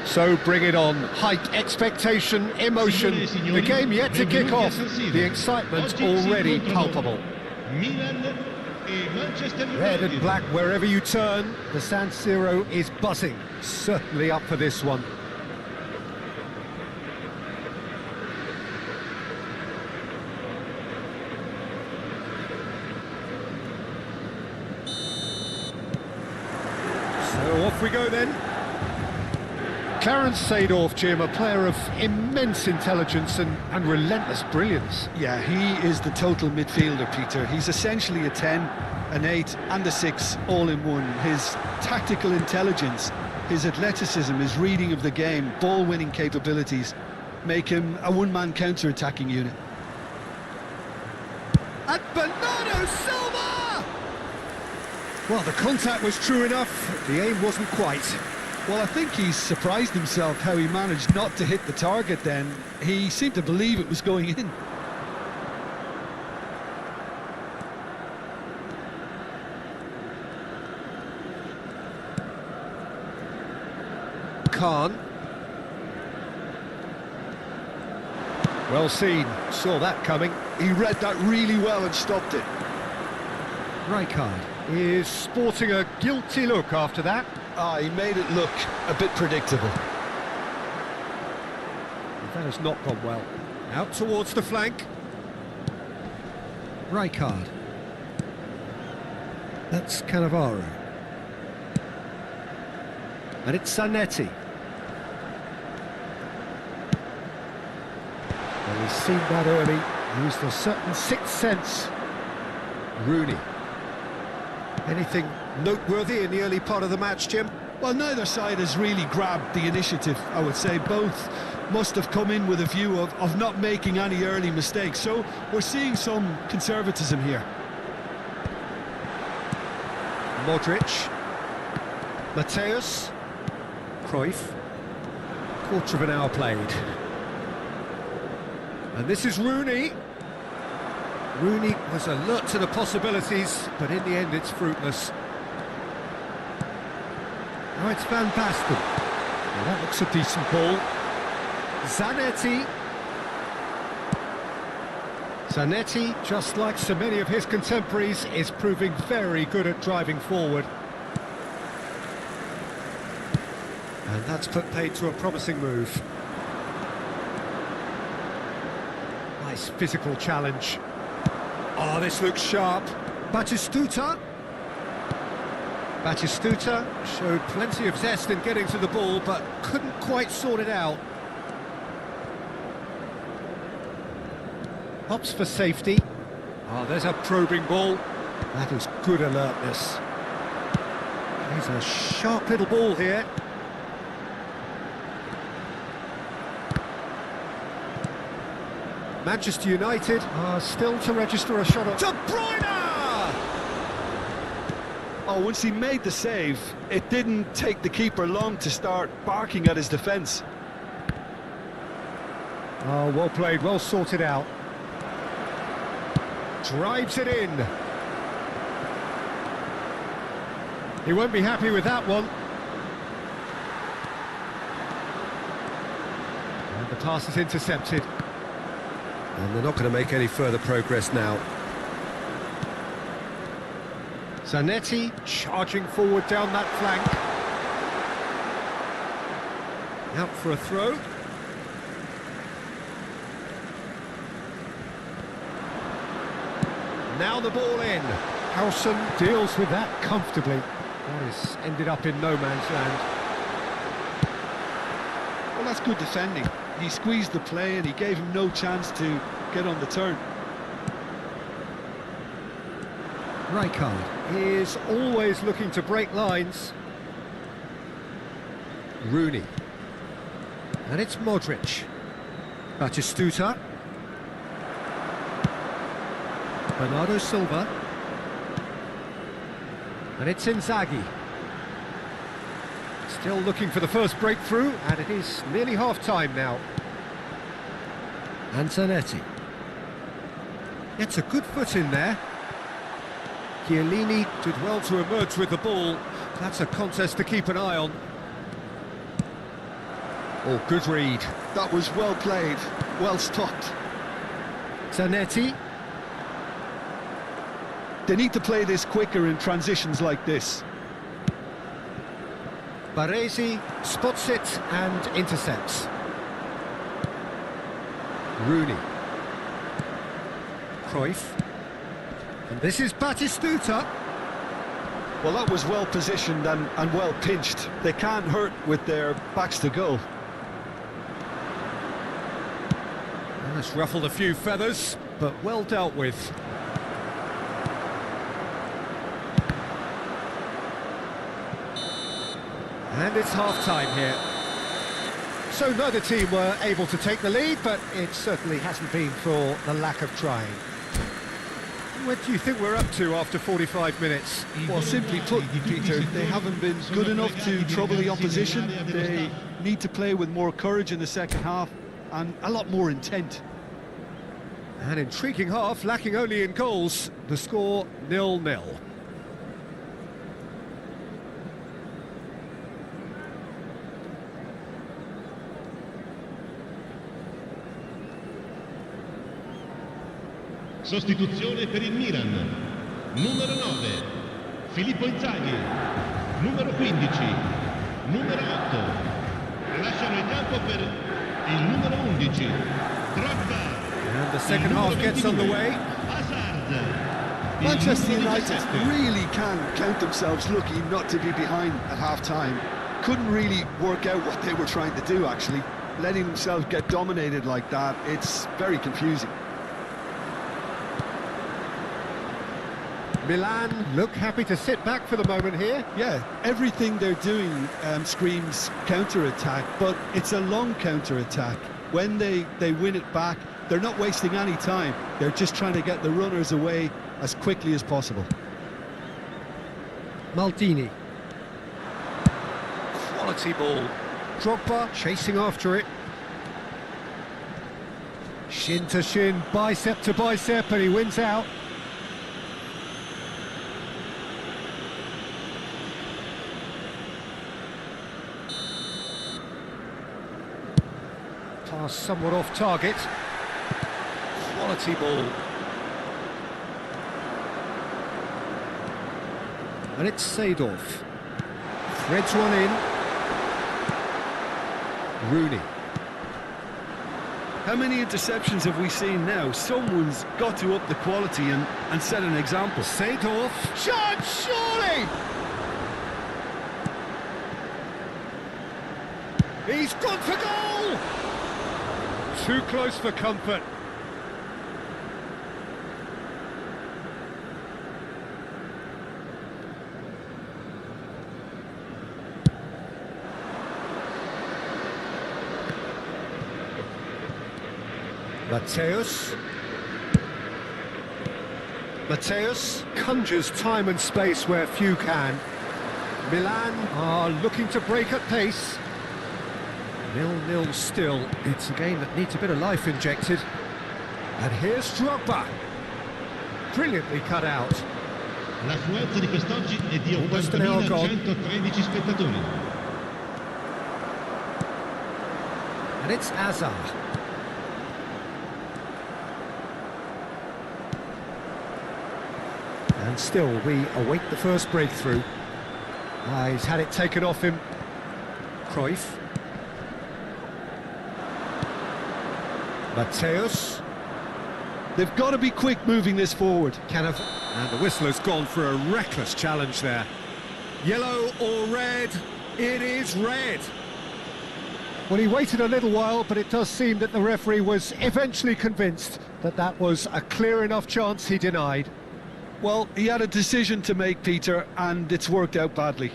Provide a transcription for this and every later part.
So bring it on. Height, expectation, emotion. The game yet to kick off. The excitement already palpable. Red and black wherever you turn. The San Siro is buzzing. Certainly up for this one. So off we go then. Clarence Seedorf, Jim, a player of immense intelligence and relentless brilliance. Yeah, he is the total midfielder, Peter. He's essentially a 10, an 8 and a 6 all in one. His tactical intelligence, his athleticism, his reading of the game, ball-winning capabilities make him a one-man counter-attacking unit. And Bernardo Silva! Well, the contact was true enough, the aim wasn't quite. Well, I think he's surprised himself how he managed not to hit the target then. He seemed to believe it was going in. Khan. Well seen, saw that coming. He read that really well and stopped it. Rijkaard is sporting a guilty look after that. He made it look a bit predictable. That has not gone well. Out towards the flank. Rijkaard. That's Cannavaro. And it's Zanetti. Well, he's seen that early. Used a certain sixth sense. Rooney. Anything noteworthy in the early part of the match, Jim? Well, neither side has really grabbed the initiative, I would say. Both must have come in with a view of not making any early mistakes. So we're seeing some conservatism here. Modric. Mateus. Cruyff. Quarter of an hour played. And this is Rooney. Rooney was alert to the possibilities, but in the end it's fruitless. Now it's Van Basten. Well, that looks a decent ball. Zanetti. Zanetti, just like so many of his contemporaries, is proving very good at driving forward. And that's put paid to a promising move. Nice physical challenge. Oh, this looks sharp. Batistuta. Batistuta showed plenty of zest in getting to the ball, but couldn't quite sort it out. Hops for safety. Oh, there's a probing ball. That is good alertness. He's a sharp little ball here. Manchester United are still to register a shot on... De Bruyne! Oh, once he made the save, it didn't take the keeper long to start barking at his defence. Oh, well played, well sorted out. Drives it in. He won't be happy with that one. And the pass is intercepted. And they're not going to make any further progress now. Zanetti charging forward down that flank. Out for a throw. Now the ball in. Howson deals with that comfortably. That has ended up in no man's land. Well, that's good defending. He squeezed the play and he gave him no chance to get on the turn. Rijkaard is always looking to break lines. Rooney. And it's Modric. Batistuta. Bernardo Silva. And it's Inzaghi. Still looking for the first breakthrough, and it is nearly half-time now. And Zanetti. Gets a good foot in there. Chiellini did well to emerge with the ball. That's a contest to keep an eye on. Oh, good read. That was well played, well stopped. Zanetti. They need to play this quicker in transitions like this. Baresi spots it and intercepts. Rooney. Cruyff. And this is Batistuta. Well, that was well positioned and well pinched. They can't hurt with their backs to goal. That's ruffled a few feathers, but well dealt with. And it's half-time here. So neither team were able to take the lead, but it certainly hasn't been for the lack of trying. What do you think we're up to after 45 minutes? Well, simply put, Peter, they haven't been good enough to trouble the opposition. They need to play with more courage in the second half and a lot more intent. An intriguing half, lacking only in goals. The score 0-0. Sostituzione per il Milan. Numero 9, Filippo Inzaghi. Numero 15, numero 8. Lasciano il campo per il numero 11, Drogba. And the second half gets underway. Hazard. Manchester United really can count themselves lucky not to be behind at half-time. Couldn't really work out what they were trying to do, actually. Letting themselves get dominated like that, it's very confusing. Milan look happy to sit back for the moment here. Yeah, everything they're doing screams counter-attack, but it's a long counter-attack. When they win it back, they're not wasting any time. They're just trying to get the runners away as quickly as possible. Maldini. Quality ball. Drogba chasing after it. Shin to shin, bicep to bicep, and he wins out. Pass somewhat off target. Quality ball. And it's Seedorf. Threads one in. Rooney. How many interceptions have we seen now? Someone's got to up the quality and set an example. Seedorf. Shot, surely! He's gone for goal! Too close for comfort. Mateus conjures time and space where few can. Milan are looking to break at pace. 0-0 still. It's a game that needs a bit of life injected. And here's Drogba. Brilliantly cut out. L'affluenza di quest'oggi è di Almost an hour gone. 80.113 spettatori. And it's Hazard. And still, we await the first breakthrough. He's had it taken off him. Cruyff. Mateus. They've got to be quick moving this forward. Cannava. And the whistler's gone for a reckless challenge there. Yellow or red? It is red. Well, he waited a little while, but it does seem that the referee was eventually convinced that that was a clear enough chance he denied. Well, he had a decision to make, Peter, and it's worked out badly.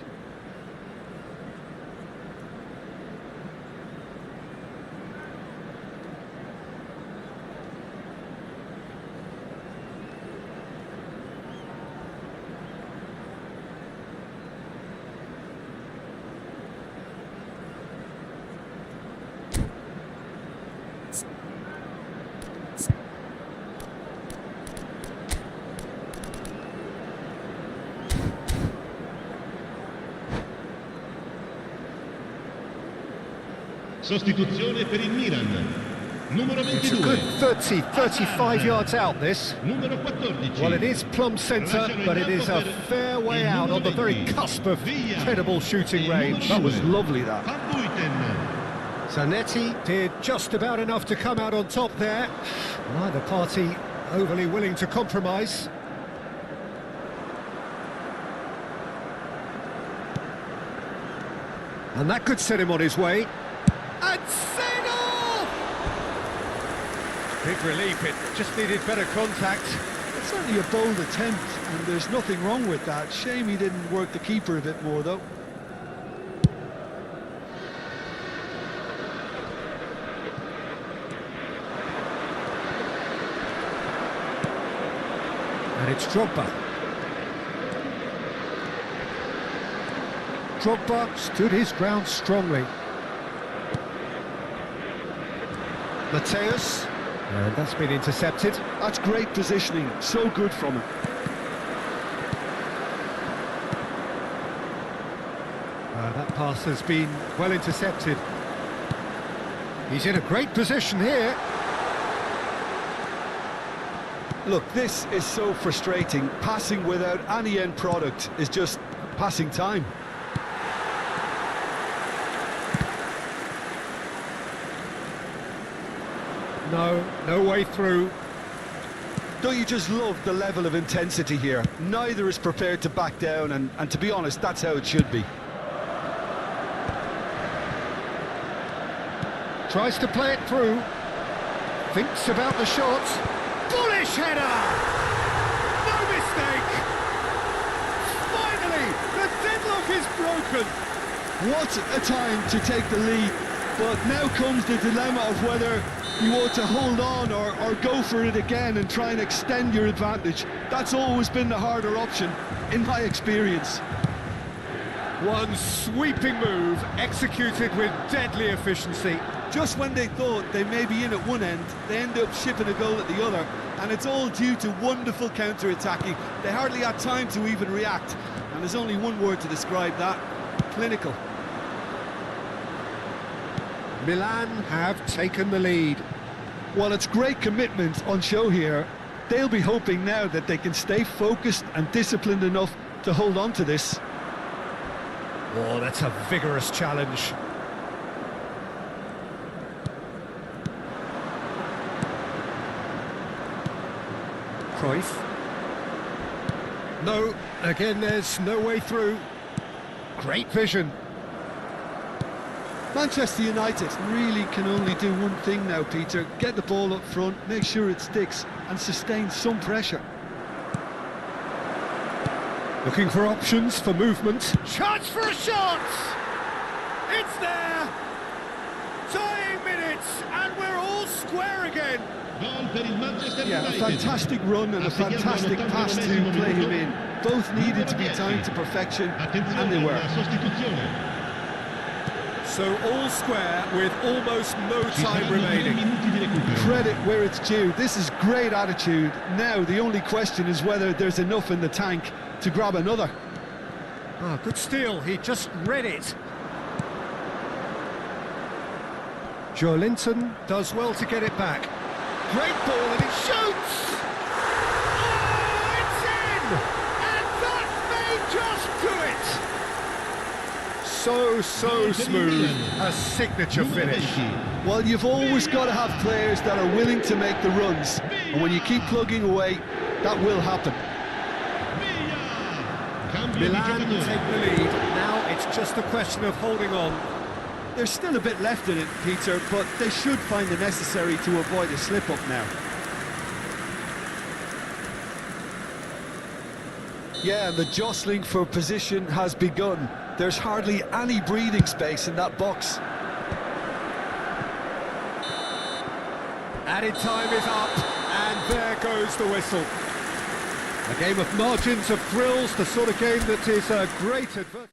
Sostituzione per il Milan. Numero It's a 22. good 30, 35 yards out, this. Numero 14. Well, it is plumb centre, but it is a fair way out on the very cusp of credible shooting range. That was lovely, that. Van Buiten. Zanetti did just about enough to come out on top there. Neither party overly willing to compromise. And that could set him on his way. And Seedorf! Big relief, it just needed better contact. It's certainly a bold attempt, and there's nothing wrong with that. Shame he didn't work the keeper a bit more, though. And it's Drogba. Drogba stood his ground strongly. Mateus, and that's been intercepted. That's great positioning, so good from him. That pass has been well intercepted. He's in a great position here. Look, this is so frustrating. Passing without any end product is just passing time. No way through. Don't you just love the level of intensity here? Neither is prepared to back down, and to be honest, that's how it should be. Tries to play it through. Thinks about the shot. Bullish header! No mistake! Finally, the deadlock is broken. What a time to take the lead. But now comes the dilemma of whether you ought to hold on or go for it again and try and extend your advantage. That's always been the harder option, in my experience. One sweeping move, executed with deadly efficiency. Just when they thought they may be in at one end, they end up shipping a goal at the other, and it's all due to wonderful counter-attacking. They hardly had time to even react, and there's only one word to describe that: clinical. Milan have taken the lead. Well, it's great commitment on show here. They'll be hoping now that they can stay focused and disciplined enough to hold on to this. Oh, that's a vigorous challenge. Cruyff. No, again there's no way through. Great vision. Manchester United really can only do one thing now, Peter. Get the ball up front, make sure it sticks, and sustain some pressure. Looking for options for movement. Chance for a shot! It's there! Tying minutes, and we're all square again. Gol per il Manchester Yeah, a United. fantastic run and a fantastic pass to play him in. Both needed to be timed to perfection, and they were. Sostituzione. So all square with almost no Ci time saranno 2 remaining. minuti di recupero. Credit where it's due. This is great attitude. Now the only question is whether there's enough in the tank to grab another. Ah, good steal, he just read it. Joe Linton does well to get it back. Great ball and it shoots! Oh, it's in! And that may just do it! So smooth, a signature Numero finish. 20. Well, you've always got to have players that are willing to make the runs, and when you keep plugging away, that will happen. Cambio di Milan giocatore. take the lead, now it's just a question of holding on. There's still a bit left in it, Peter, but they should find it necessary to avoid a slip-up now. Yeah, the jostling for position has begun. There's hardly any breathing space in that box. Added time is up, and there goes the whistle. A game of margins, of thrills, the sort of game that is a great advantage.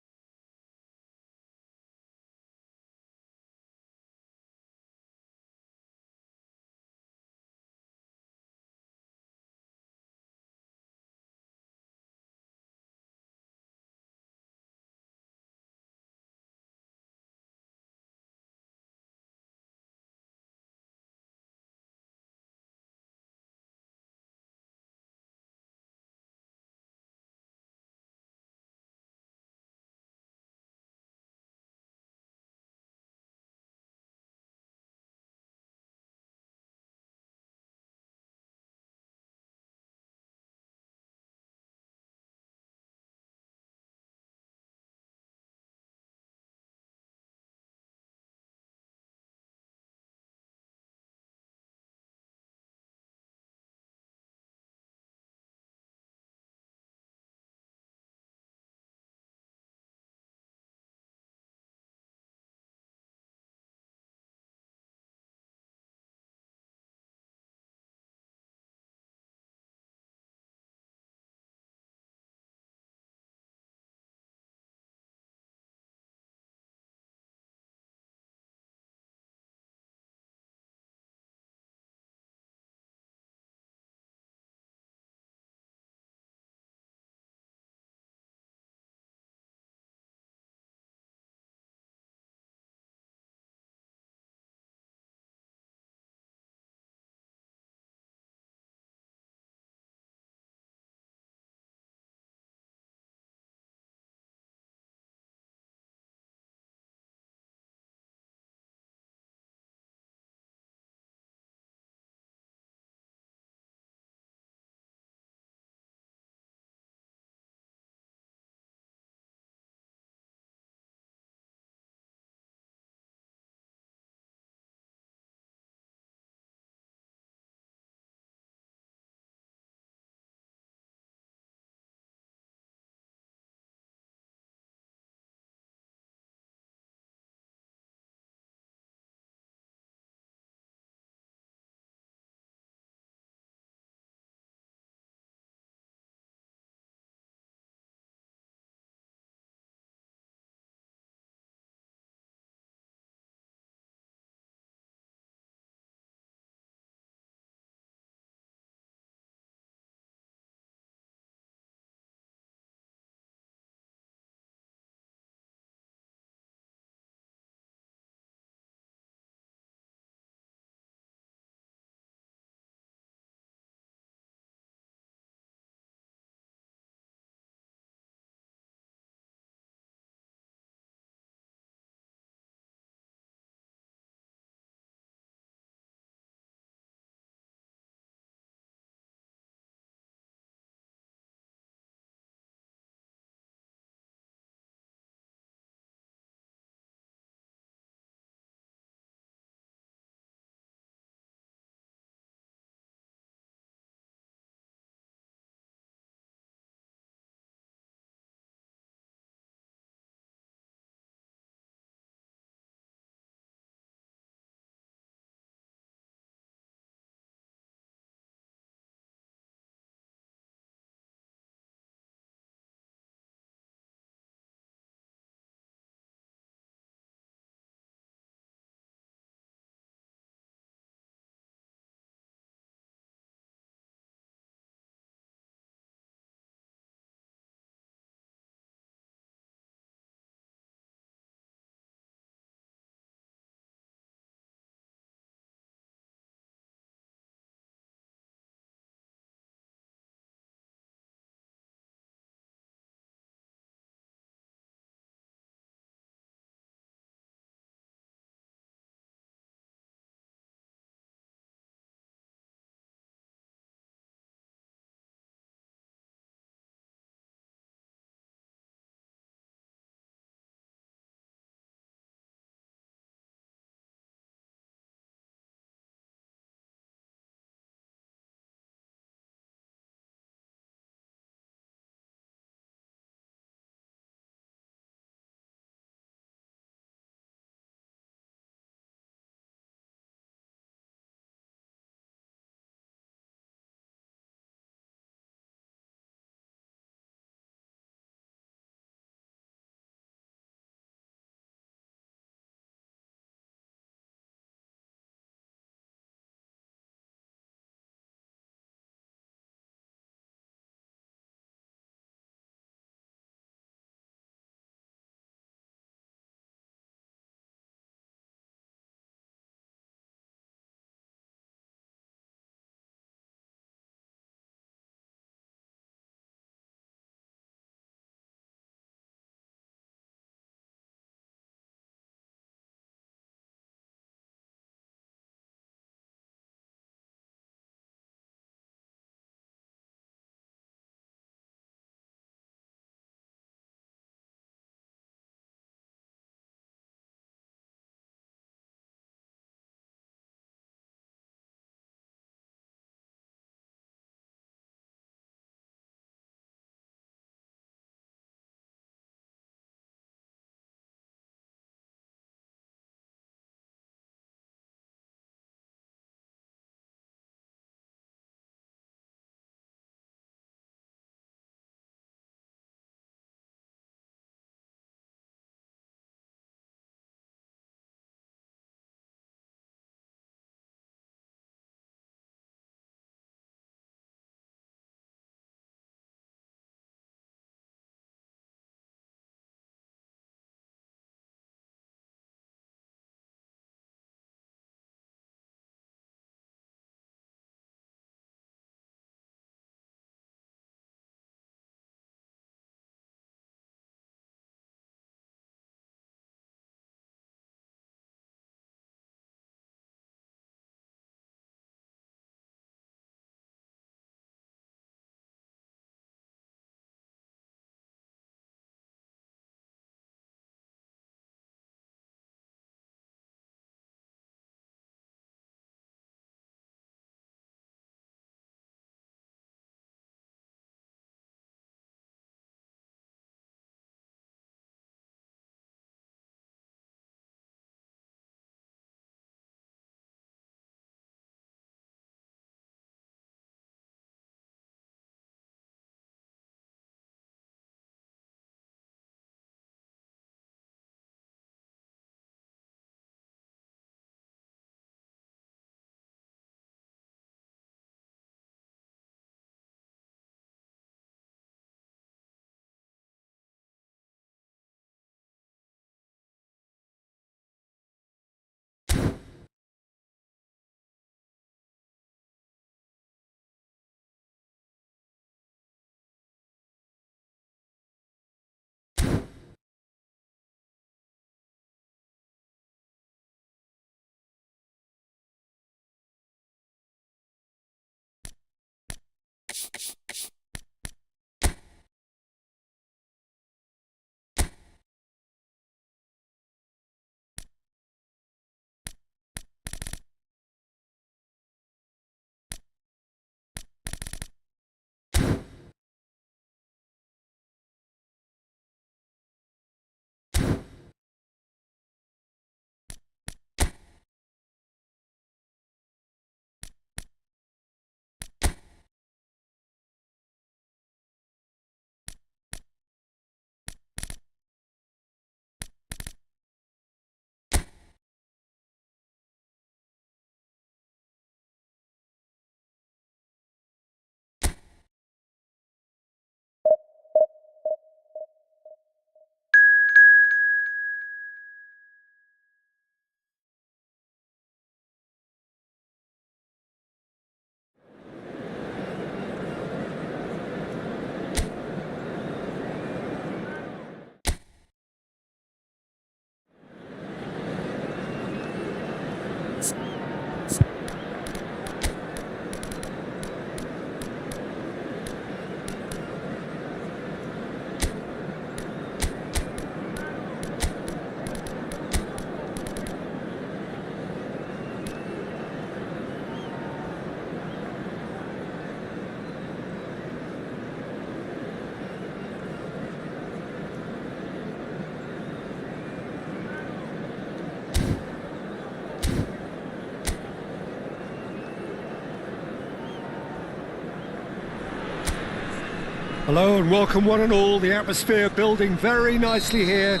Hello and welcome one and all. The atmosphere building very nicely here.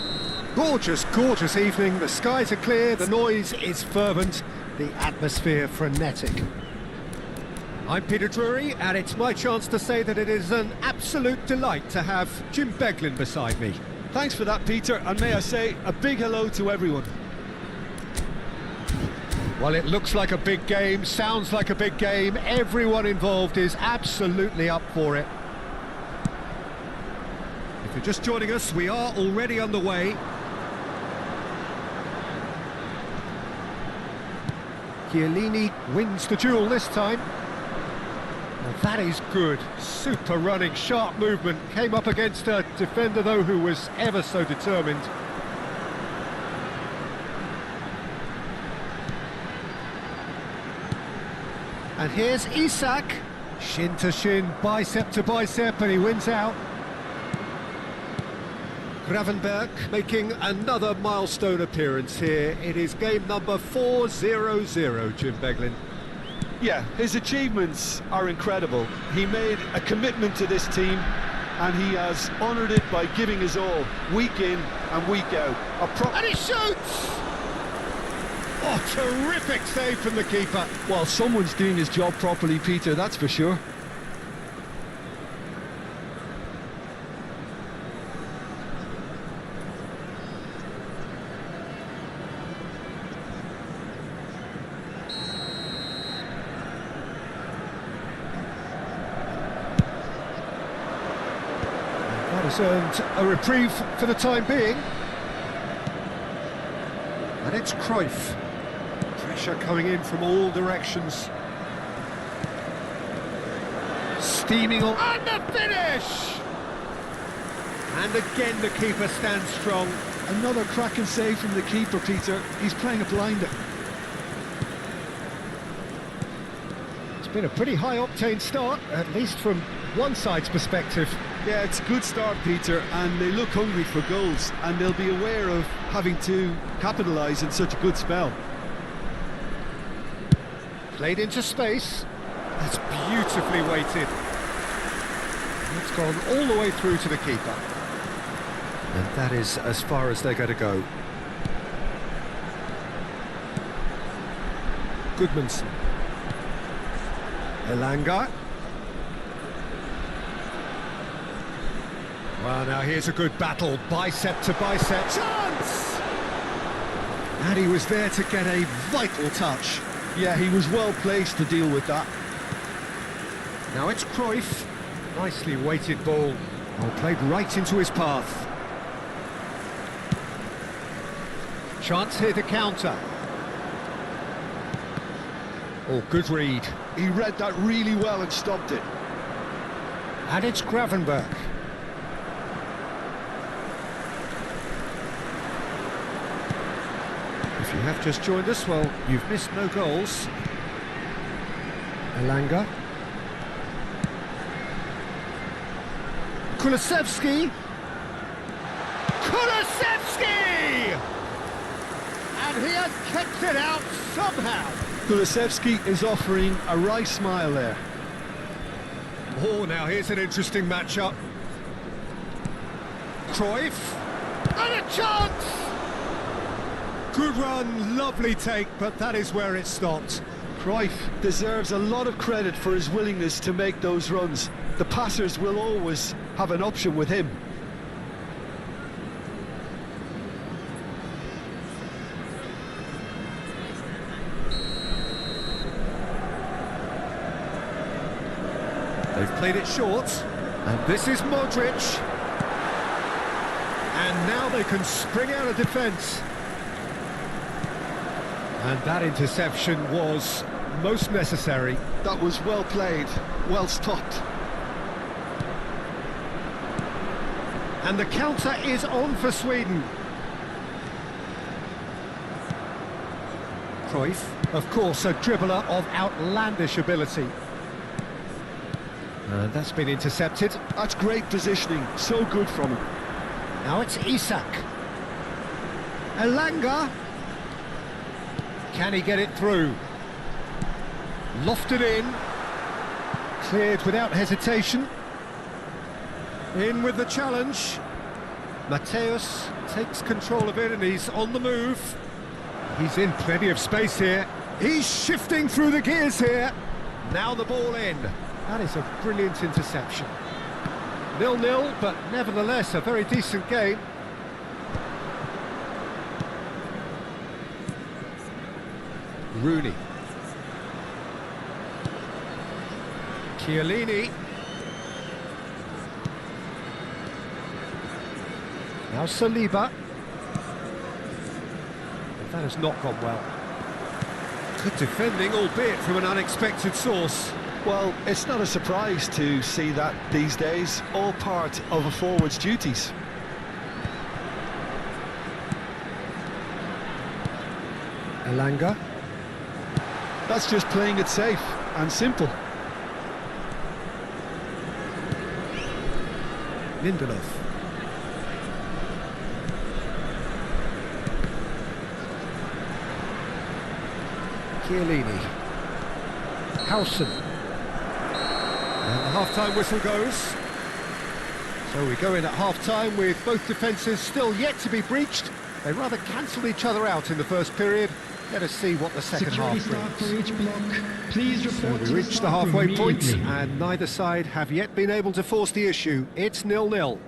Gorgeous, gorgeous evening. The skies are clear, the noise is fervent, the atmosphere frenetic. I'm Peter Drury, and it's my chance to say that it is an absolute delight to have Jim Beglin beside me. Thanks for that, Peter, and may I say a big hello to everyone. Well, it looks like a big game, sounds like a big game. Everyone involved is absolutely up for it. If you're just joining us, we are already underway. Chiellini wins the duel this time. Well, that is good. Super running, sharp movement. Came up against a defender, though, who was ever so determined. And here's Isak. Shin to shin, bicep to bicep, and he wins out. Gravenberch making another milestone appearance here. It is game number 4-0-0, Jim Beglin. Yeah, his achievements are incredible. He made a commitment to this team, and he has honoured it by giving his all, week in and week out. And he shoots! Oh, terrific save from the keeper. Well, someone's doing his job properly, Peter, that's for sure. That has earned a reprieve for the time being. And it's Cruyff. Pressure coming in from all directions. Steaming on. And the finish! And again the keeper stands strong. Another cracking save from the keeper, Peter. He's playing a blinder. It's been a pretty high-octane start, at least from one side's perspective. Yeah, it's a good start, Peter, and they look hungry for goals, and they'll be aware of having to capitalise in such a good spell. Played into space. That's beautifully weighted. It's gone all the way through to the keeper. And that is as far as they're going to go. Goodmanson. Elanga. Well, now here's a good battle, bicep to bicep. Chance! And he was there to get a vital touch. Yeah, he was well placed to deal with that. Now it's Cruyff. Nicely weighted ball. Well, played right into his path. Chance here to counter. Oh, good read. He read that really well and stopped it. And it's Gravenberch. If you have just joined us, well, you've missed no goals. Elanga. Kulusevski. Kulusevski! And he has kept it out somehow. Kulusevski is offering a right smile there. Oh, now here's an interesting matchup. Cruyff. And a chance! Good run, lovely take, but that is where it stopped. Cruyff deserves a lot of credit for his willingness to make those runs. The passers will always have an option with him. They've played it short, and this is Modric. And now they can spring out of defence. And that interception was most necessary. That was well played, well stopped. And the counter is on for Sweden. Cruyff, of course, a dribbler of outlandish ability. And that's been intercepted. That's great positioning, so good from him. Now it's Isak. Elanga. Can he get it through? Lofted in. Cleared without hesitation. In with the challenge. Mateus takes control of it and he's on the move. He's in plenty of space here. He's shifting through the gears here. Now the ball in. That is a brilliant interception. 0-0, but nevertheless a very decent game. Rooney. Chiellini. Now Saliba. That has not gone well. Good defending, albeit from an unexpected source. Well, it's not a surprise to see that these days, all part of a forward's duties. Elanga. That's just playing it safe and simple. Lindelof. Chiellini. Howson. And the half-time whistle goes. So we go in at half-time with both defences still yet to be breached. They rather cancelled each other out in the first period. Let us see what the second half brings. So we reach the halfway point, and neither side have yet been able to force the issue. It's 0-0.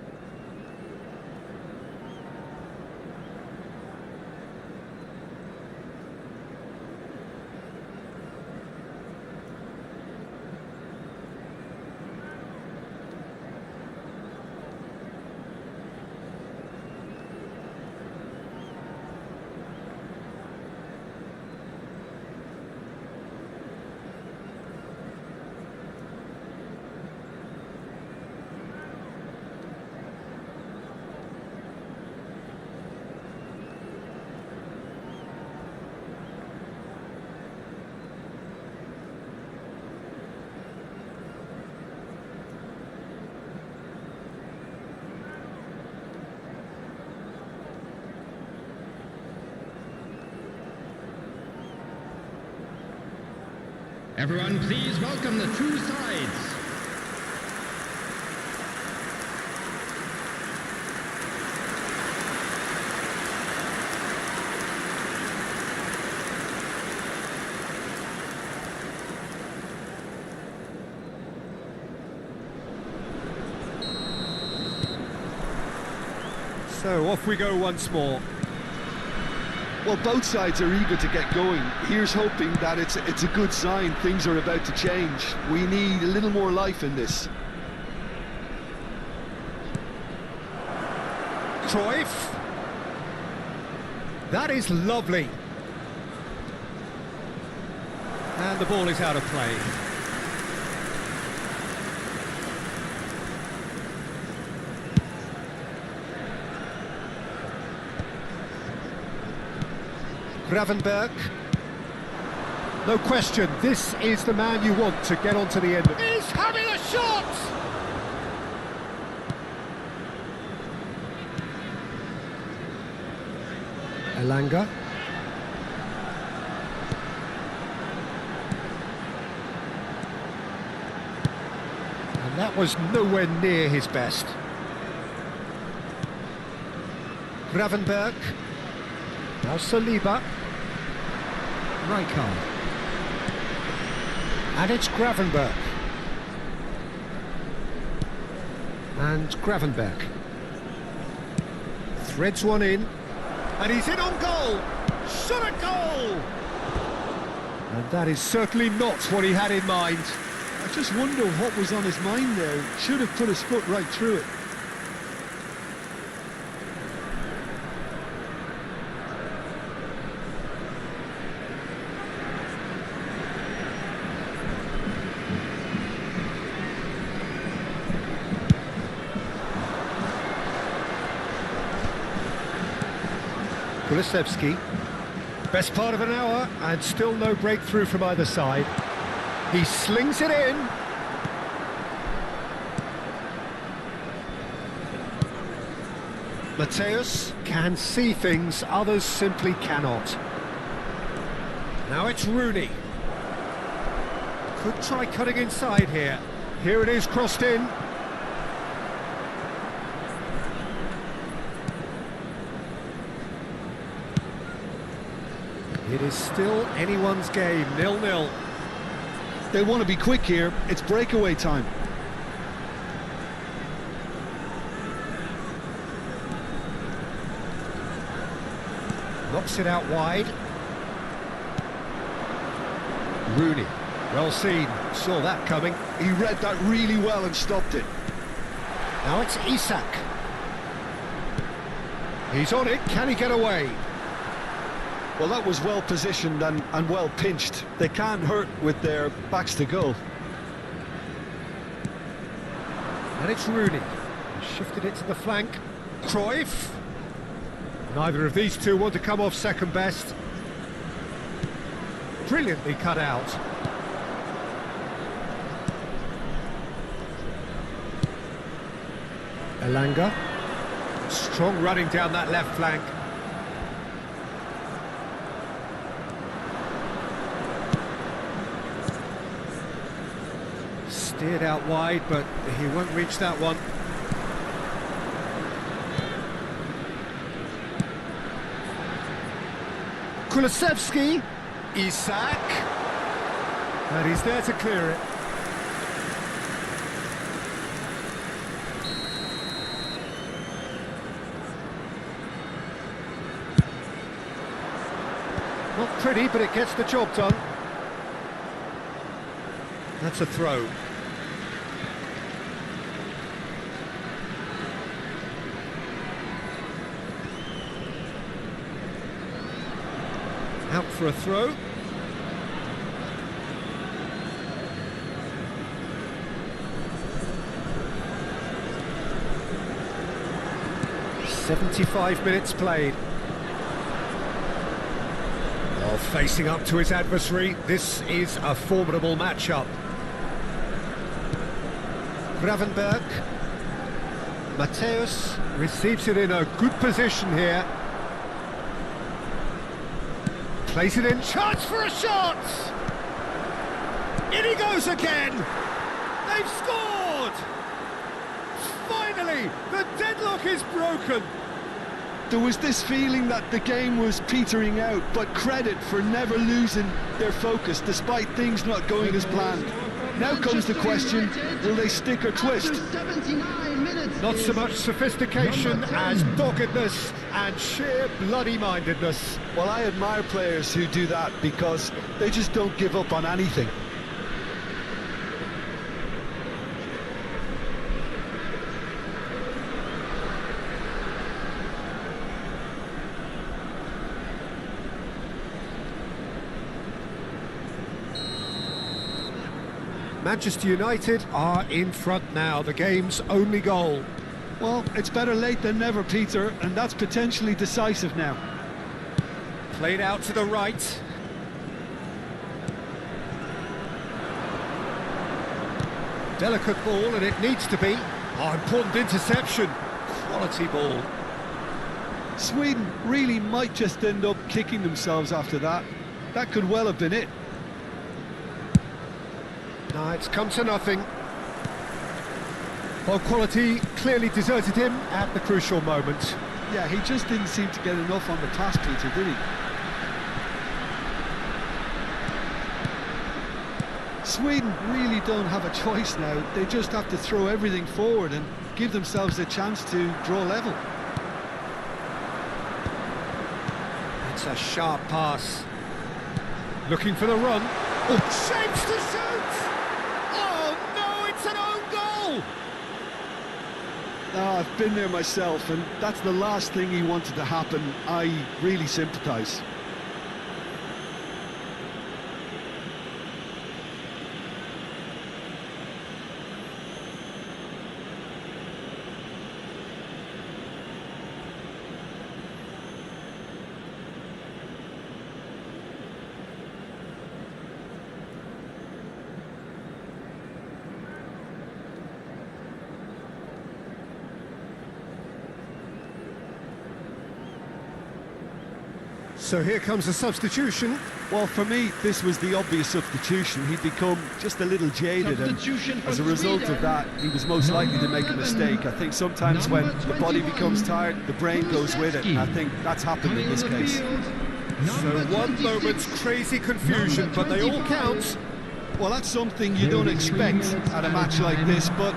Everyone, please welcome the two sides. So off we go once more. Well, both sides are eager to get going. Here's hoping that it's a good sign things are about to change. We need a little more life in this. Cruyff. That is lovely. And the ball is out of play. Gravenberch. No question, this is the man you want to get onto the end of. He's having a shot! Elanga. And that was nowhere near his best. Gravenberch. Now Saliba. Rijkaard. And it's Gravenberch. And Gravenberch. Threads one in. And he's in on goal! Shot a goal! And that is certainly not what he had in mind. I just wonder what was on his mind there. Should have put his foot right through it. Kulusevski. Best part of an hour, and still no breakthrough from either side. He slings it in. Mateus can see things others simply cannot. Now it's Rooney. Could try cutting inside here. Here it is, crossed in. It is still anyone's game, 0-0. They want to be quick here. It's breakaway time. Knocks it out wide. Rooney, well seen, saw that coming. He read that really well and stopped it. Now it's Isak. He's on it, can he get away? Well, that was well positioned and well pinched. They can't hurt with their backs to goal. And it's Rooney. He shifted it to the flank. Cruyff. Neither of these two want to come off second best. Brilliantly cut out. Elanga. Strong running down that left flank. Steered out wide, but he won't reach that one. Kulusevski. Isak. And he's there to clear it. Not pretty, but it gets the job done. That's a throw. Out for a throw. "75 minutes played." While facing up to his adversary, this is a formidable matchup. Gravenberg. Matthäus receives it in a good position here. Plays it in, chance for a shot! In he goes again! They've scored! Finally, the deadlock is broken! There was this feeling that the game was petering out, but credit for never losing their focus despite things not going as planned. Now comes the question, will they stick or twist? Not so much sophistication as doggedness and sheer bloody-mindedness. Well, I admire players who do that because they just don't give up on anything. Manchester United are in front now, the game's only goal. Well, it's better late than never, Peter, and that's potentially decisive now. Played out to the right. Delicate ball, and it needs to be. Oh, important interception. Quality ball. Sweden really might just end up kicking themselves after that. That could well have been it. No, it's come to nothing. Well, quality clearly deserted him at the crucial moment. Yeah, he just didn't seem to get enough on the pass, Peter, did he? Sweden really don't have a choice now. They just have to throw everything forward and give themselves a chance to draw level. It's a sharp pass. Looking for the run. Oh, shapes to shoot! Oh no, it's an own goal! Oh, I've been there myself, and that's the last thing he wanted to happen. I really sympathise. So here comes a substitution. Well, for me, this was the obvious substitution. He'd become just a little jaded, and as a result of that, he was most likely to make a mistake. I think sometimes when the body becomes tired, the brain goes with it, and I think that's happened in this case. So one moment's crazy confusion, but they all count. Well, that's something you don't expect at a match like this, but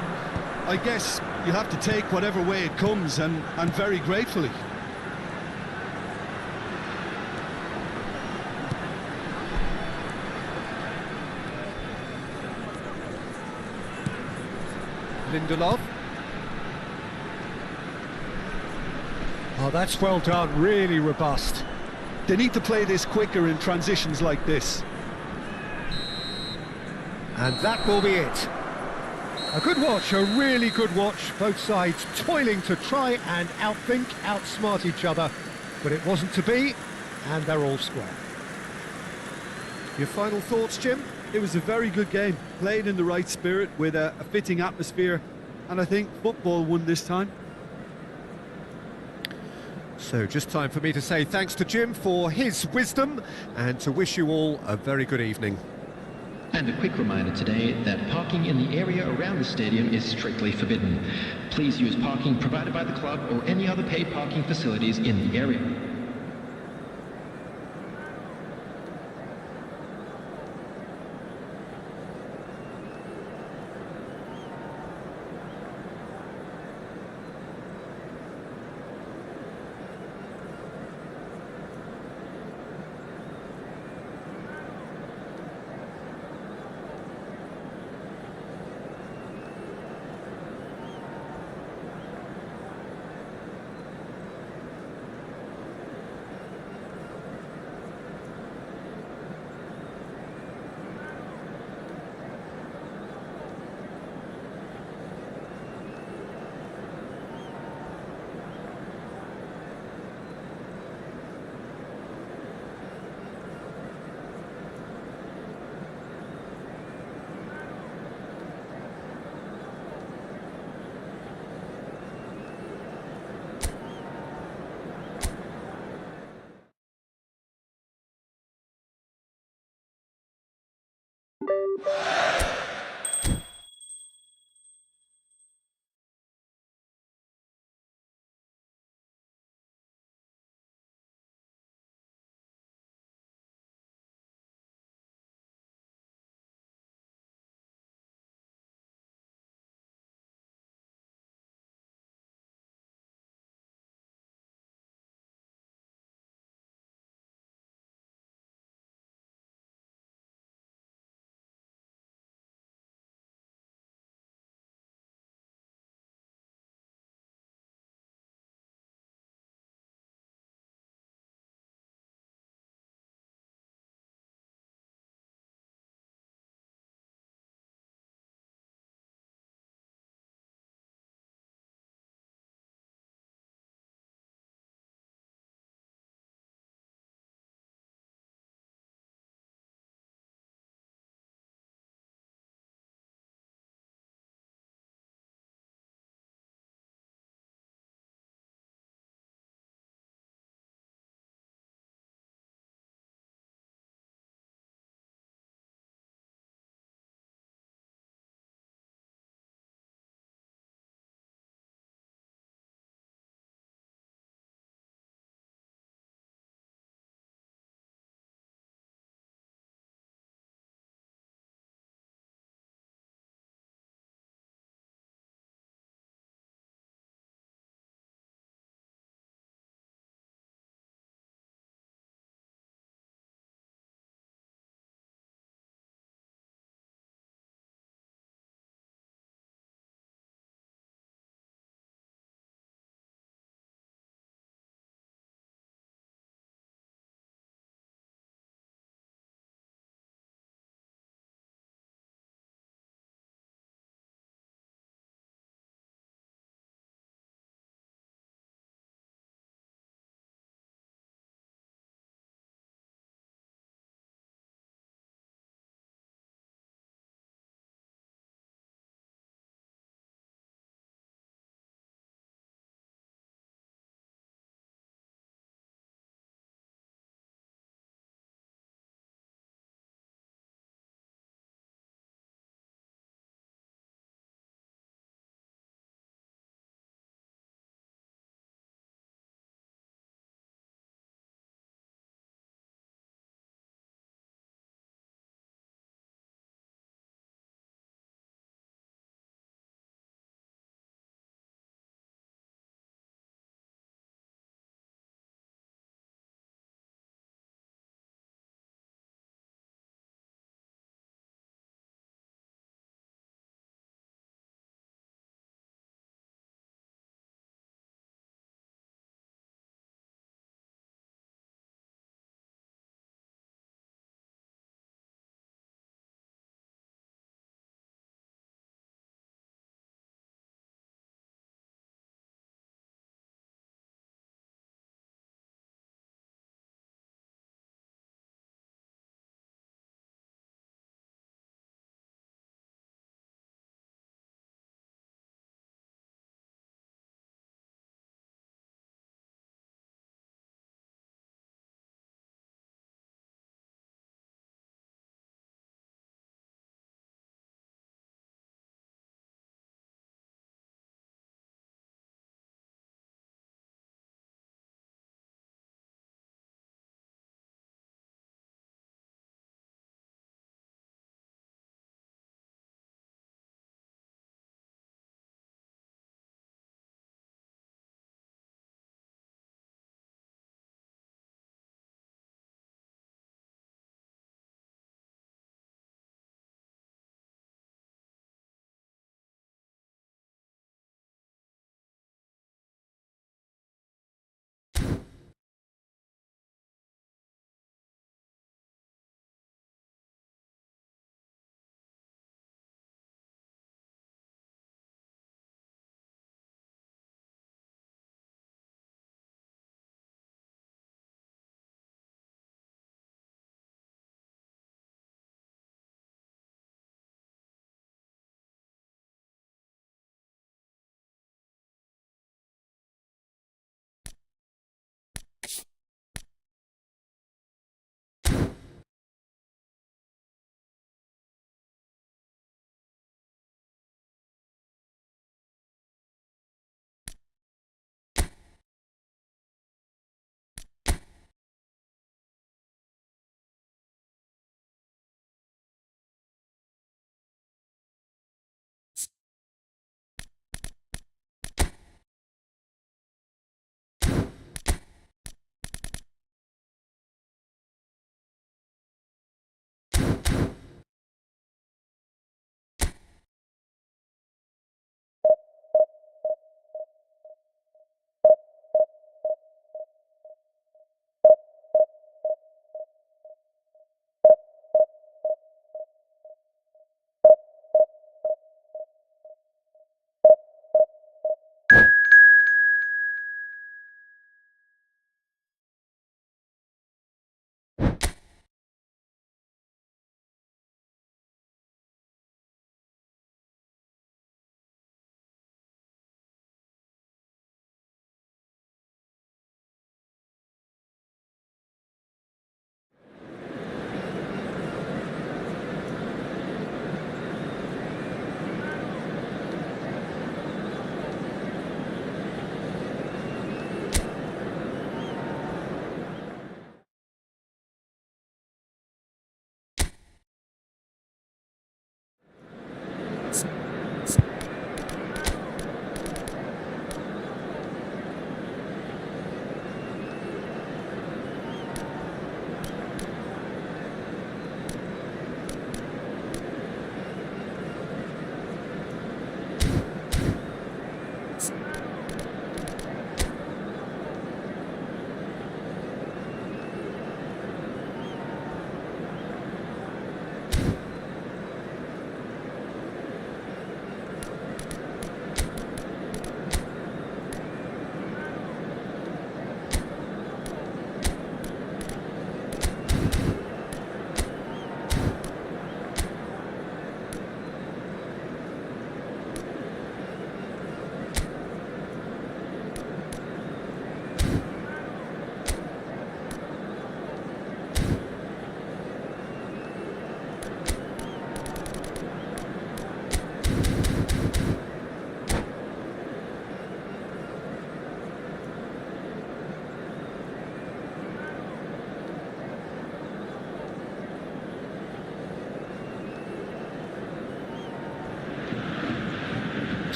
I guess you have to take whatever way it comes, and very gratefully. Lindelof. Oh, that's well done, really robust. They need to play this quicker in transitions like this. And that will be it. A good watch, a really good watch. Both sides toiling to try and outthink, outsmart each other. But it wasn't to be, and they're all square. Your final thoughts, Jim? It was a very good game, played in the right spirit with a fitting atmosphere, and I think football won this time. So just time for me to say thanks to Jim for his wisdom and to wish you all a very good evening. And a quick reminder today that parking in the area around the stadium is strictly forbidden. Please use parking provided by the club or any other paid parking facilities in the area.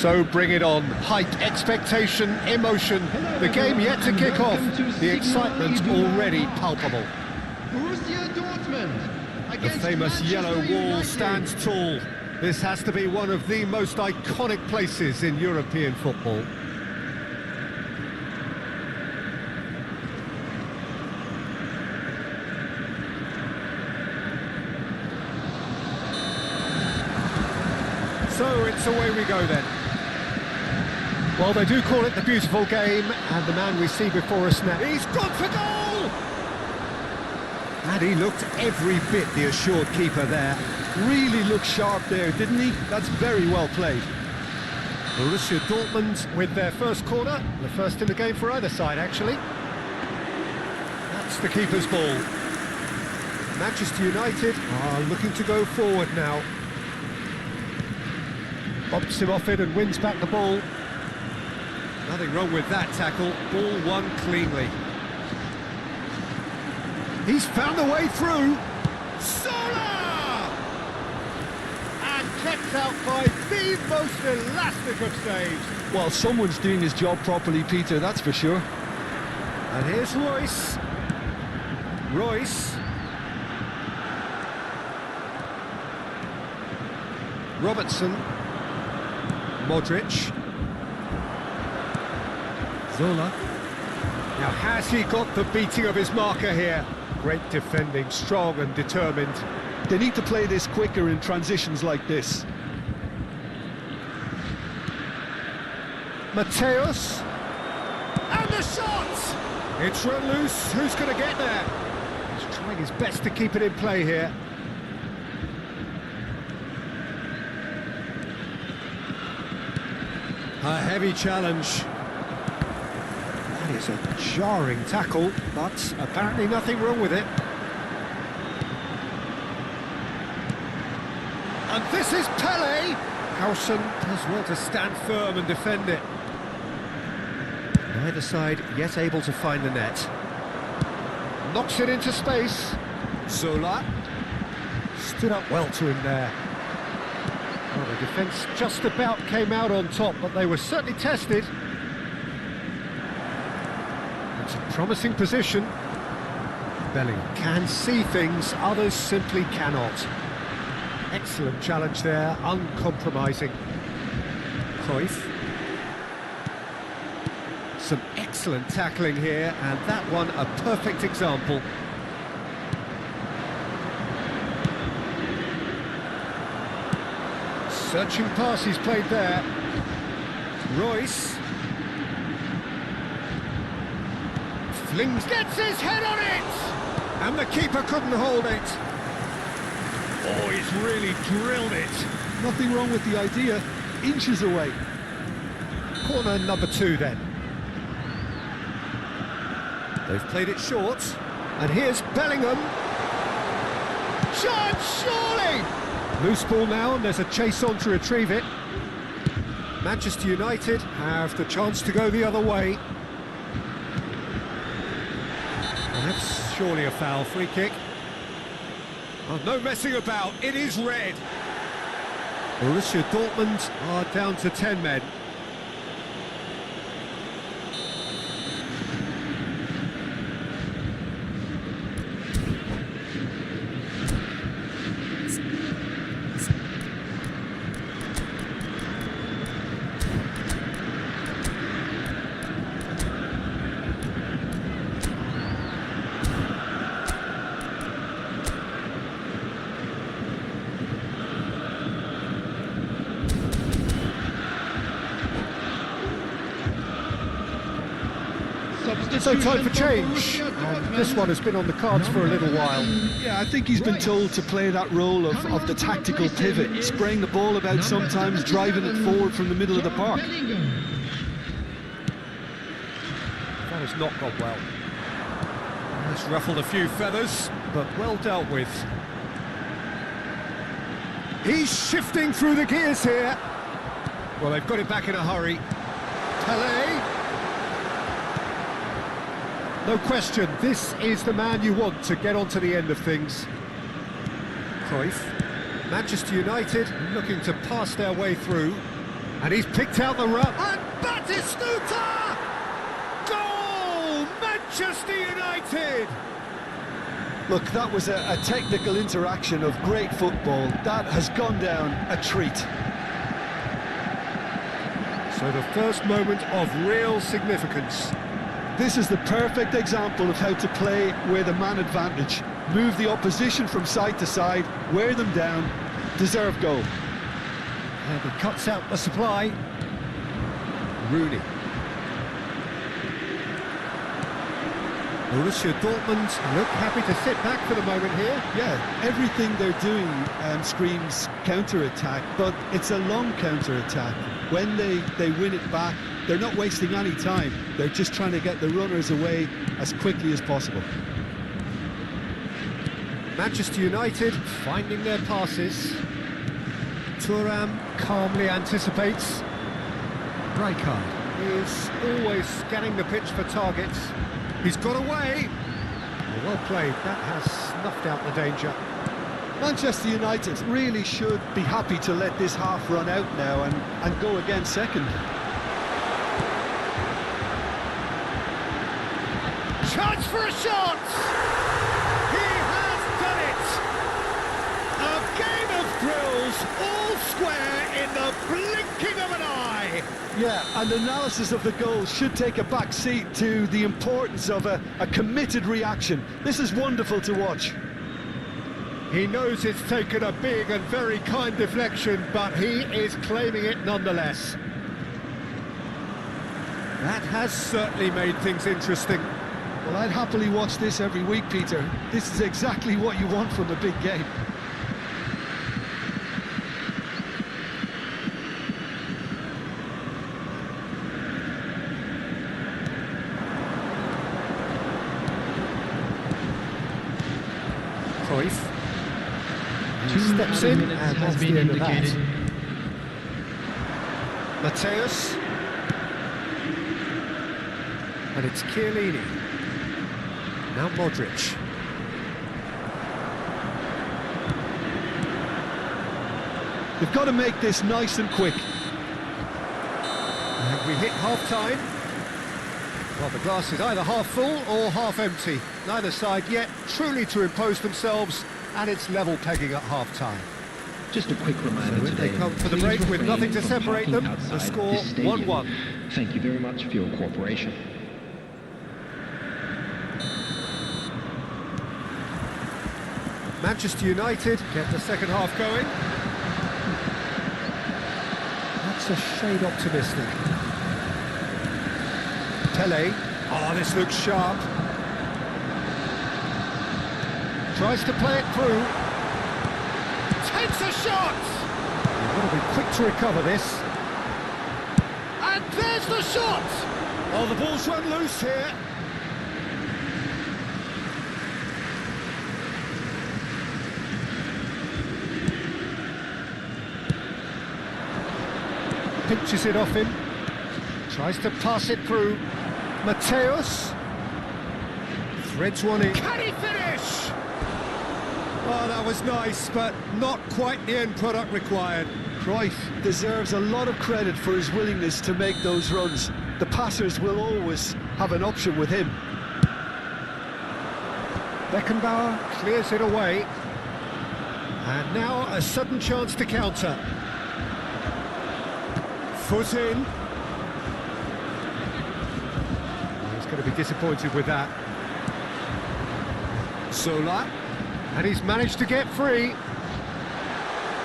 So bring it on. Hype, expectation, emotion. The game yet to kick off. The excitement already palpable. Borussia Dortmund. The famous yellow wall stands tall. This has to be one of the most iconic places in European football. So it's away we go then. Well, they do call it the beautiful game, and the man we see before us now, he's gone for goal! And he looked every bit the assured keeper there. Really looked sharp there, didn't he? That's very well played. Borussia Dortmund with their first corner, the first in the game for either side, actually. That's the keeper's ball. Manchester United are looking to go forward now. Bumps him off it and wins back the ball. Nothing wrong with that tackle. Ball won cleanly. He's found a way through. Zola! And kept out by the most elastic of saves. Well, someone's doing his job properly, Peter, that's for sure. And here's Royce. Royce. Robertson. Modric. Zola. Now, has he got the beating of his marker here? Great defending, strong and determined. They need to play this quicker in transitions like this. Mateus. And the shot! It's run loose. Who's going to get there? He's trying his best to keep it in play here. A heavy challenge. That is a jarring tackle, but apparently nothing wrong with it. And this is Pele! Howson does well to stand firm and defend it. Neither side yet able to find the net. Knocks it into space. Zola. Stood up well to him there. Well, the defence just about came out on top, but they were certainly tested. It's a promising position. Bellingham can see things, others simply cannot. Excellent challenge there, uncompromising. Cruyff. Some excellent tackling here, and that one a perfect example. Searching pass he's played there. Royce. Flings, gets his head on it! And the keeper couldn't hold it. Oh, he's really drilled it. Nothing wrong with the idea. Inches away. Corner number 2 then. They've played it short. And here's Bellingham. Chance, surely! Loose ball now, and there's a chase on to retrieve it. Manchester United have the chance to go the other way. And that's surely a foul, free kick. Oh, no messing about, it is red. Borussia Dortmund are down to 10 men. So time for change, and this one has been on the cards for a little while. Yeah, I think he's been told to play that role of the tactical pivot, spraying the ball about sometimes, driving it forward from the middle of the park. That has not gone well. It's ruffled a few feathers, but well dealt with. He's shifting through the gears here. Well, they've got it back in a hurry. Pele. No question, this is the man you want to get on to the end of things. Cruyff. Manchester United looking to pass their way through. And he's picked out the run. And Batistuta! Goal! Manchester United! Look, that was a technical interaction of great football. That has gone down a treat. So the first moment of real significance. This is the perfect example of how to play with a man advantage. Move the opposition from side to side, wear them down, deserve goal. And he cuts out the supply. Rooney. Borussia Dortmund look happy to sit back for the moment here. Yeah, everything they're doing screams counter-attack, but it's a long counter-attack. When they win it back, they're not wasting any time. They're just trying to get the runners away as quickly as possible. Manchester United finding their passes. Thuram calmly anticipates. Rijkaard is always scanning the pitch for targets. He's got away. Well played. That has snuffed out the danger. Manchester United really should be happy to let this half run out now and go again second. Chance for a shot! He has done it! A game of thrills, all square in the blinking of an eye! Yeah, and analysis of the goal should take a back seat to the importance of a committed reaction. This is wonderful to watch. He knows it's taken a big and very kind deflection, but he is claiming it nonetheless. That has certainly made things interesting. Well, I'd happily watch this every week, Peter. This is exactly what you want from a big game. Cruyff. He 2 steps in minutes and has that's been the end of indicated. that. Mateus. And it's Chiellini. Now Modric. They've got to make this nice and quick. And we hit half-time. Well, the glass is either half full or half empty. Neither side yet truly to impose themselves, and it's level pegging at half-time. Just a quick reminder So if they today, come for the please break with refrain nothing to from separate parking them, the outside score this stadium. 1-1. Thank you very much for your cooperation. Manchester United get the second half going. That's a shade optimistic. Pele. Oh, this looks sharp. Tries to play it through. Takes a shot! You've got to be quick to recover this. And there's the shot! Oh, the ball's run loose here. Pinches it off him. Tries to pass it through. Mateus. Threads one in. Can he finish? Oh, that was nice, but not quite the end product required. Cruyff deserves a lot of credit for his willingness to make those runs. The passers will always have an option with him. Beckenbauer clears it away. And now a sudden chance to counter. Foot in. He's going to be disappointed with that. Zola. And he's managed to get free.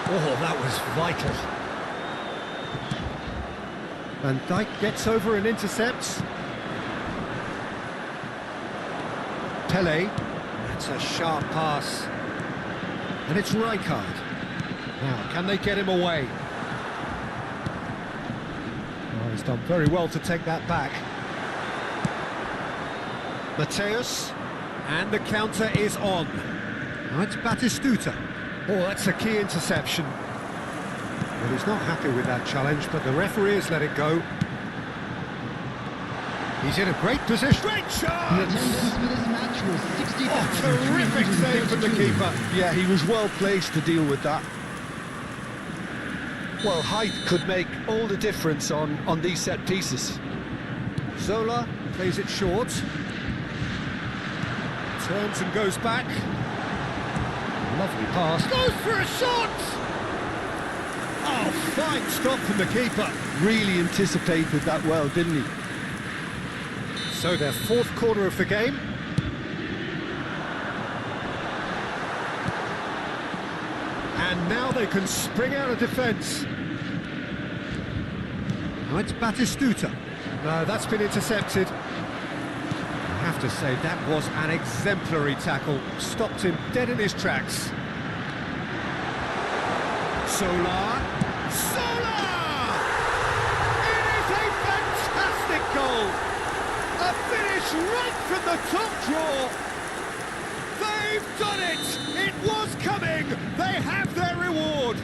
Oh, that was vital. Van Dijk gets over and intercepts. Pele. That's a sharp pass. And it's Rijkaard. Now, can they get him away? Oh, he's done very well to take that back. Mateus. And the counter is on. Now it's Batistuta. Oh, that's a key interception. Well, he's not happy with that challenge, but the referee has let it go. He's in a great position. Great The chance! attendance for this match was Oh, terrific save from the keeper. Yeah, he was well placed to deal with that. Well, height could make all the difference on these set pieces. Zola plays it short. Turns and goes back. Lovely pass. Goes for a shot! Oh, fine stop from the keeper. Really anticipated that well, didn't he? So their fourth corner of the game. And now they can spring out of defence. Now it's Batistuta. No, that's been intercepted. I have to say, that was an exemplary tackle. Stopped him dead in his tracks. Solar. Solar! It is a fantastic goal! A finish right from the top draw! They've done it! It was coming! They have their reward!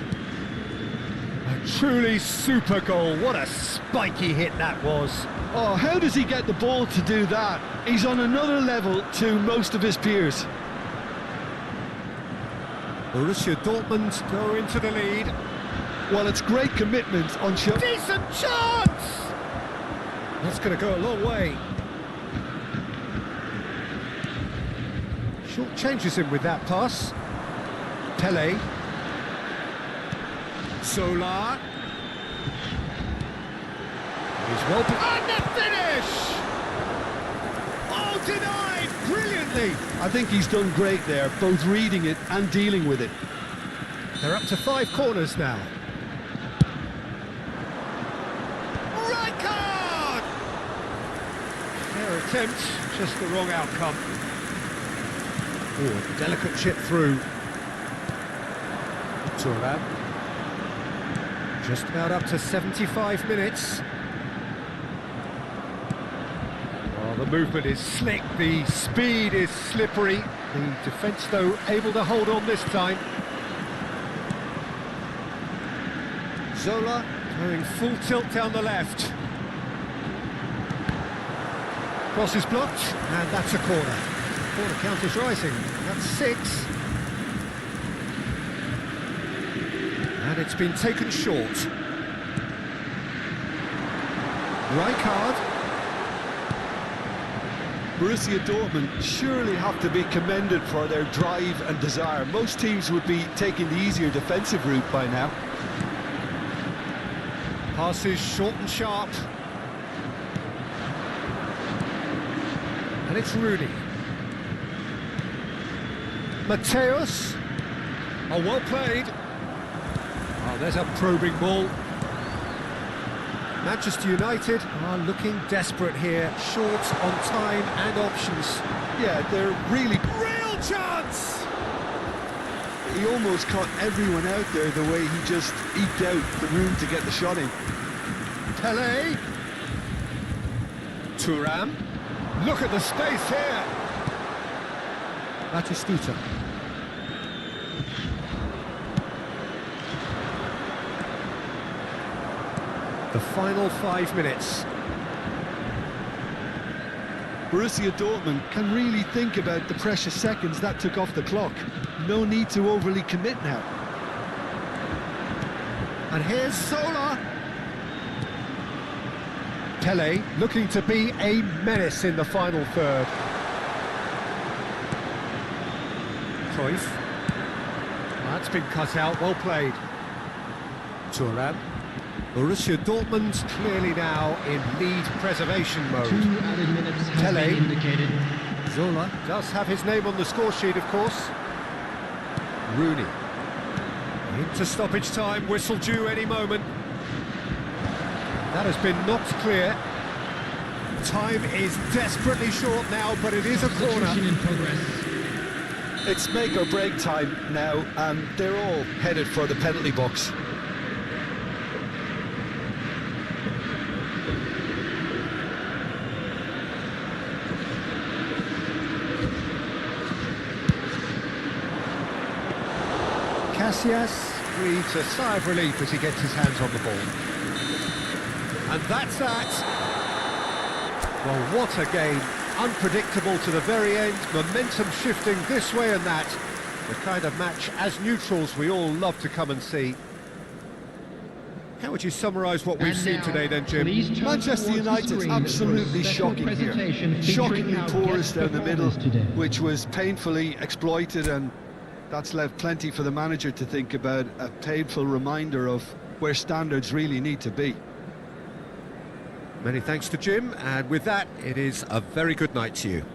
A truly super goal. What a spiky hit that was. Oh, how does he get the ball to do that? He's on another level to most of his peers. Borussia Dortmund go into the lead. Well, it's great commitment on show. Decent chance! That's going to go a long way. Short changes him with that pass. Pele. Solar. He's well... And the finish! Oh, denied brilliantly! I think he's done great there, both reading it and dealing with it. They're up to 5 corners now. Right card! Their attempt, just the wrong outcome. Oh, a delicate chip through. Thuram. Just about up to 75 minutes. Oh, the movement is slick, the speed is slippery. The defence, though, able to hold on this time. Zola going full tilt down the left. Cross is blocked, and that's a corner. Corner count is rising. That's 6. And it's been taken short. Rijkaard. Borussia Dortmund surely have to be commended for their drive and desire. Most teams would be taking the easier defensive route by now. Passes short and sharp. And it's Rooney. Mateus. Oh, well played. Oh, there's a probing ball. Manchester United are looking desperate here. Short on time and options. Yeah, they're really... Real chance! He almost caught everyone out there the way he just eked out the room to get the shot in. Pele. Thuram. Look at the space here. Batistuta. The final 5 minutes. Borussia Dortmund can really think about the precious seconds that took off the clock. No need to overly commit now. And here's Sola. Pele looking to be a menace in the final third. Cruyff. That's been cut out, well played. Thuram. Borussia Dortmund clearly now in lead preservation mode. 2 added minutes have Pele. been indicated. Zola does have his name on the score sheet, of course. Rooney. Into stoppage time, whistle due any moment. That has been knocked clear. Time is desperately short now, but it is a corner. Substitution in progress. It's make or break time now, and they're all headed for the penalty box. Casillas breathes a sigh of relief as he gets his hands on the ball. And that's that. Well, what a game. Unpredictable to the very end, momentum shifting this way and that. The kind of match, as neutrals, we all love to come and see. How would you summarise what we've And seen now, today then, Jim? please turn Manchester towards the United's screen for a absolutely special shocking presentation here. featuring Shockingly our porous guest down the middle, performers today. which was painfully exploited, and that's left plenty for the manager to think about. A painful reminder of where standards really need to be. Many thanks to Jim, and with that, it is a very good night to you.